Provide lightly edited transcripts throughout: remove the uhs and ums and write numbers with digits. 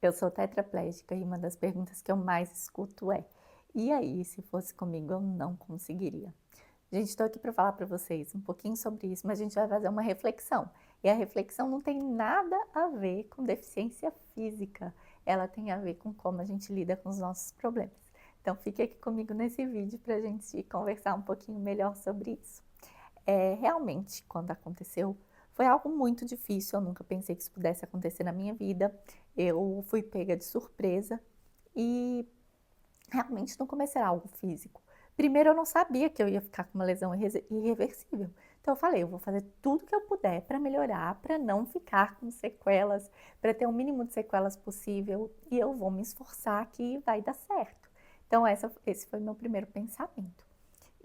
Eu sou tetraplégica e uma das perguntas que eu mais escuto é: "E aí, se fosse comigo, eu não conseguiria?". Gente, estou aqui para falar para vocês um pouquinho sobre isso, mas a gente vai fazer uma reflexão. E a reflexão não tem nada a ver com deficiência física, ela tem a ver com como a gente lida com os nossos problemas. Então fique aqui comigo nesse vídeo para a gente conversar um pouquinho melhor sobre isso. Realmente, quando aconteceu, foi algo muito difícil, eu nunca pensei que isso pudesse acontecer na minha vida. Eu fui pega de surpresa e realmente no começo era algo físico. Primeiro eu não sabia que eu ia ficar com uma lesão irreversível. Então eu falei: "Eu vou fazer tudo que eu puder para melhorar, para não ficar com sequelas, para ter o mínimo de sequelas possível e eu vou me esforçar que vai dar certo". Então esse foi o meu primeiro pensamento.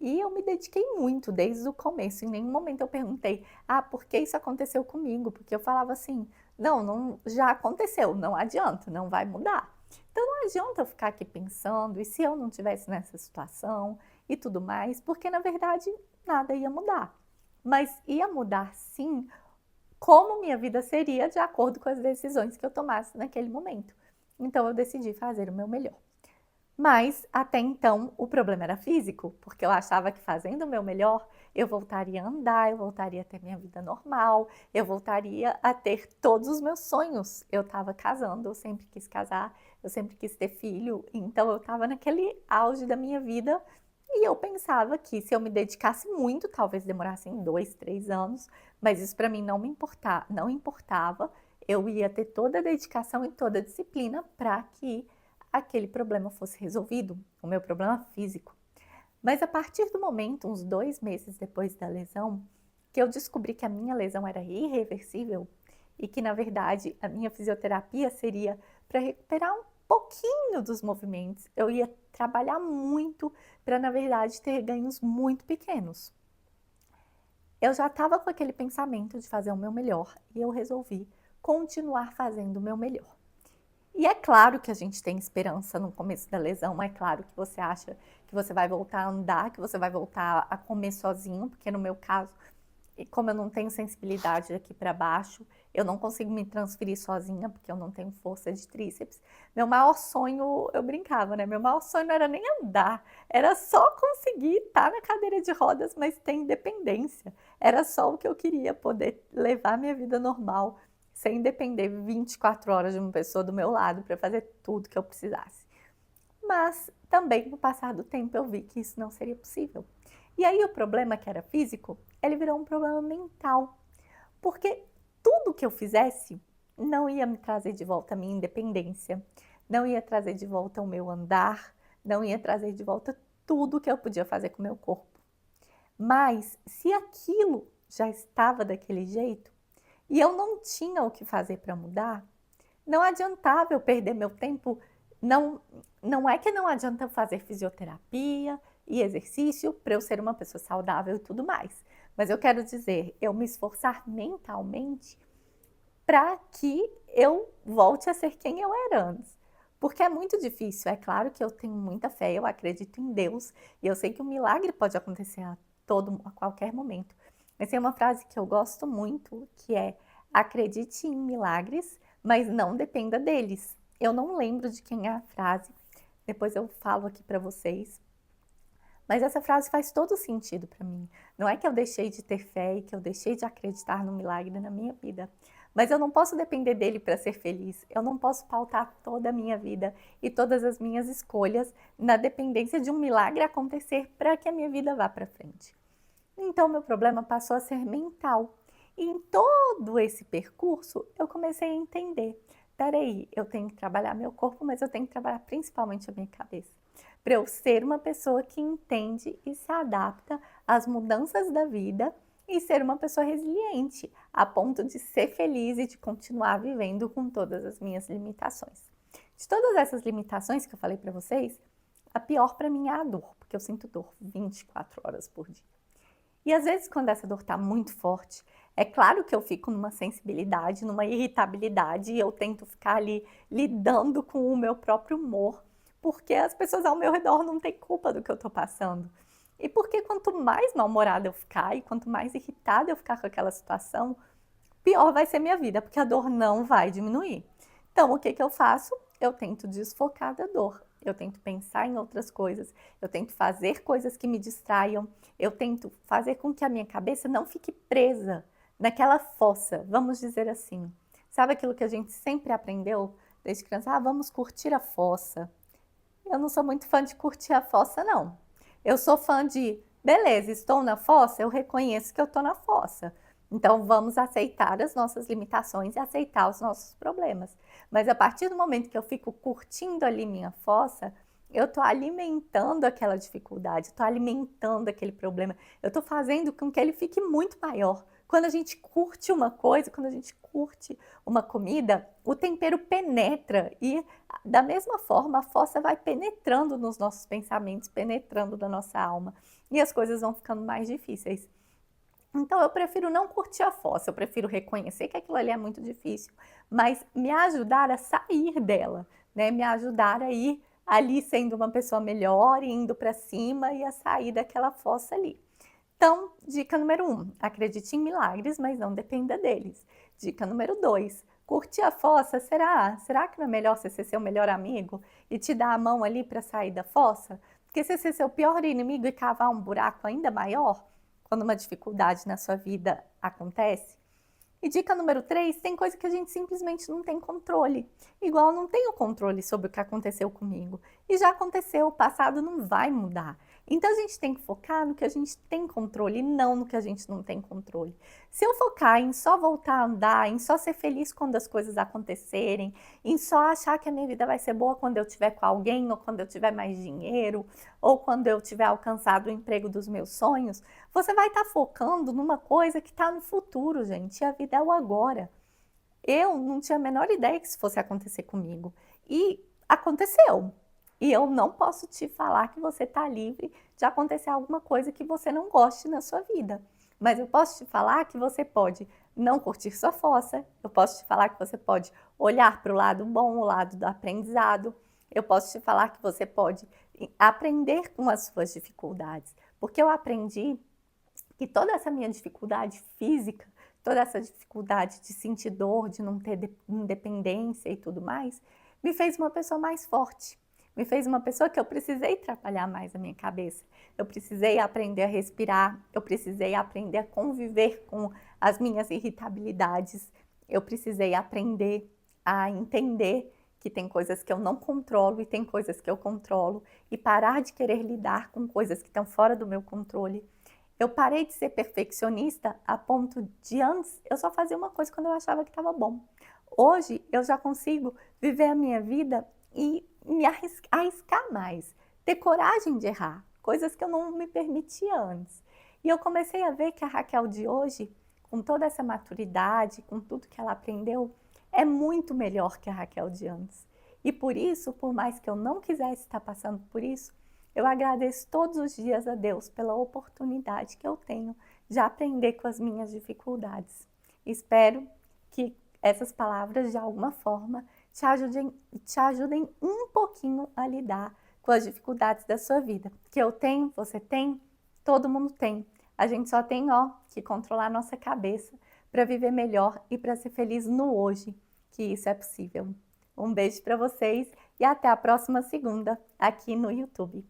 E eu me dediquei muito desde o começo, em nenhum momento eu perguntei: "Ah, por que isso aconteceu comigo?", porque eu falava assim: "Não, já aconteceu, não adianta, não vai mudar". Então não adianta eu ficar aqui pensando: "E se eu não tivesse nessa situação?", e tudo mais, porque na verdade nada ia mudar. Mas ia mudar sim, como minha vida seria de acordo com as decisões que eu tomasse naquele momento. Então eu decidi fazer o meu melhor. Mas, até então, o problema era físico, porque eu achava que fazendo o meu melhor, eu voltaria a andar, eu voltaria a ter minha vida normal, eu voltaria a ter todos os meus sonhos. Eu estava casando, eu sempre quis casar, eu sempre quis ter filho, então eu estava naquele auge da minha vida e eu pensava que se eu me dedicasse muito, talvez demorassem 2, 3 anos, mas isso para mim não importava, eu ia ter toda a dedicação e toda a disciplina para que aquele problema fosse resolvido, o meu problema físico. Mas a partir do momento, uns 2 meses depois da lesão, que eu descobri que a minha lesão era irreversível e que, na verdade, a minha fisioterapia seria para recuperar um pouquinho dos movimentos, eu ia trabalhar muito para, na verdade, ter ganhos muito pequenos. Eu já estava com aquele pensamento de fazer o meu melhor e eu resolvi continuar fazendo o meu melhor. E é claro que a gente tem esperança no começo da lesão, é claro que você acha que você vai voltar a andar, que você vai voltar a comer sozinho, porque no meu caso, e como eu não tenho sensibilidade aqui para baixo, eu não consigo me transferir sozinha, porque eu não tenho força de tríceps. Meu maior sonho, eu brincava, né? Meu maior sonho não era nem andar, era só conseguir estar na cadeira de rodas, mas ter independência. Era só o que eu queria, poder levar minha vida normal, sem depender 24 horas de uma pessoa do meu lado para fazer tudo que eu precisasse. Mas também, no passar do tempo, eu vi que isso não seria possível. E aí o problema que era físico, ele virou um problema mental, porque tudo que eu fizesse não ia me trazer de volta a minha independência, não ia trazer de volta o meu andar, não ia trazer de volta tudo que eu podia fazer com o meu corpo. Mas se aquilo já estava daquele jeito e eu não tinha o que fazer para mudar, não adiantava eu perder meu tempo. Não, não é que não adianta fazer fisioterapia e exercício para eu ser uma pessoa saudável e tudo mais. Mas eu quero dizer, eu me esforçar mentalmente para que eu volte a ser quem eu era antes. Porque é muito difícil, é claro que eu tenho muita fé, eu acredito em Deus e eu sei que um milagre pode acontecer a qualquer momento. Mas tem uma frase que eu gosto muito, que é: acredite em milagres, mas não dependa deles. Eu não lembro de quem é a frase, depois eu falo aqui para vocês. Mas essa frase faz todo sentido para mim. Não é que eu deixei de ter fé e que eu deixei de acreditar no milagre na minha vida, mas eu não posso depender dele para ser feliz. Eu não posso pautar toda a minha vida e todas as minhas escolhas na dependência de um milagre acontecer para que a minha vida vá para frente. Então, meu problema passou a ser mental. E em todo esse percurso, eu comecei a entender: peraí, eu tenho que trabalhar meu corpo, mas eu tenho que trabalhar principalmente a minha cabeça. Para eu ser uma pessoa que entende e se adapta às mudanças da vida e ser uma pessoa resiliente, a ponto de ser feliz e de continuar vivendo com todas as minhas limitações. De todas essas limitações que eu falei para vocês, a pior para mim é a dor, porque eu sinto dor 24 horas por dia. E às vezes, quando essa dor está muito forte, é claro que eu fico numa sensibilidade, numa irritabilidade, e eu tento ficar ali lidando com o meu próprio humor, porque as pessoas ao meu redor não têm culpa do que eu estou passando. E porque quanto mais mal-humorada eu ficar e quanto mais irritada eu ficar com aquela situação, pior vai ser minha vida, porque a dor não vai diminuir. Então, o que que eu faço? Eu tento desfocar da dor, eu tento pensar em outras coisas, eu tento fazer coisas que me distraiam, eu tento fazer com que a minha cabeça não fique presa naquela fossa, vamos dizer assim. Sabe aquilo que a gente sempre aprendeu desde criança? Ah, vamos curtir a fossa. Eu não sou muito fã de curtir a fossa, não. Eu sou fã de, beleza, estou na fossa, eu reconheço que eu estou na fossa. Então vamos aceitar as nossas limitações e aceitar os nossos problemas. Mas a partir do momento que eu fico curtindo ali minha fossa, eu estou alimentando aquela dificuldade, estou alimentando aquele problema, eu estou fazendo com que ele fique muito maior. Quando a gente curte uma coisa, quando a gente curte uma comida, o tempero penetra e da mesma forma a fossa vai penetrando nos nossos pensamentos, penetrando na nossa alma e as coisas vão ficando mais difíceis. Então eu prefiro não curtir a fossa, eu prefiro reconhecer que aquilo ali é muito difícil, mas me ajudar a sair dela, né, me ajudar a ir ali sendo uma pessoa melhor, indo para cima e a sair daquela fossa ali. Então, dica número 1, acredite em milagres, mas não dependa deles. Dica número 2, curtir a fossa, será que não é melhor você ser seu melhor amigo e te dar a mão ali para sair da fossa? Porque se você ser seu pior inimigo e cavar um buraco ainda maior, quando uma dificuldade na sua vida acontece? E dica número 3, tem coisa que a gente simplesmente não tem controle. Igual eu não tenho controle sobre o que aconteceu comigo. E já aconteceu, o passado não vai mudar. Então a gente tem que focar no que a gente tem controle e não no que a gente não tem controle. Se eu focar em só voltar a andar, em só ser feliz quando as coisas acontecerem, em só achar que a minha vida vai ser boa quando eu tiver com alguém, ou quando eu tiver mais dinheiro, ou quando eu tiver alcançado o emprego dos meus sonhos, você vai estar focando numa coisa que está no futuro, gente, e a vida é o agora. Eu não tinha a menor ideia que isso fosse acontecer comigo, e aconteceu. E eu não posso te falar que você está livre de acontecer alguma coisa que você não goste na sua vida. Mas eu posso te falar que você pode não curtir sua fossa, eu posso te falar que você pode olhar para o lado bom, o lado do aprendizado, eu posso te falar que você pode aprender com as suas dificuldades, porque eu aprendi que toda essa minha dificuldade física, toda essa dificuldade de sentir dor, de não ter independência e tudo mais, me fez uma pessoa mais forte. Me fez uma pessoa que eu precisei trabalhar mais a minha cabeça. Eu precisei aprender a respirar, eu precisei aprender a conviver com as minhas irritabilidades, eu precisei aprender a entender que tem coisas que eu não controlo e tem coisas que eu controlo e parar de querer lidar com coisas que estão fora do meu controle. Eu parei de ser perfeccionista a ponto de antes eu só fazia uma coisa quando eu achava que estava bom. Hoje eu já consigo viver a minha vida e me arriscar mais, ter coragem de errar, coisas que eu não me permitia antes. E eu comecei a ver que a Raquel de hoje, com toda essa maturidade, com tudo que ela aprendeu, é muito melhor que a Raquel de antes. E por isso, por mais que eu não quisesse estar passando por isso, eu agradeço todos os dias a Deus pela oportunidade que eu tenho de aprender com as minhas dificuldades. Espero que essas palavras, de alguma forma, te ajudem um pouquinho a lidar com as dificuldades da sua vida. Que eu tenho, você tem, todo mundo tem. A gente só tem, que controlar a nossa cabeça para viver melhor e para ser feliz no hoje, que isso é possível. Um beijo para vocês e até a próxima segunda aqui no YouTube.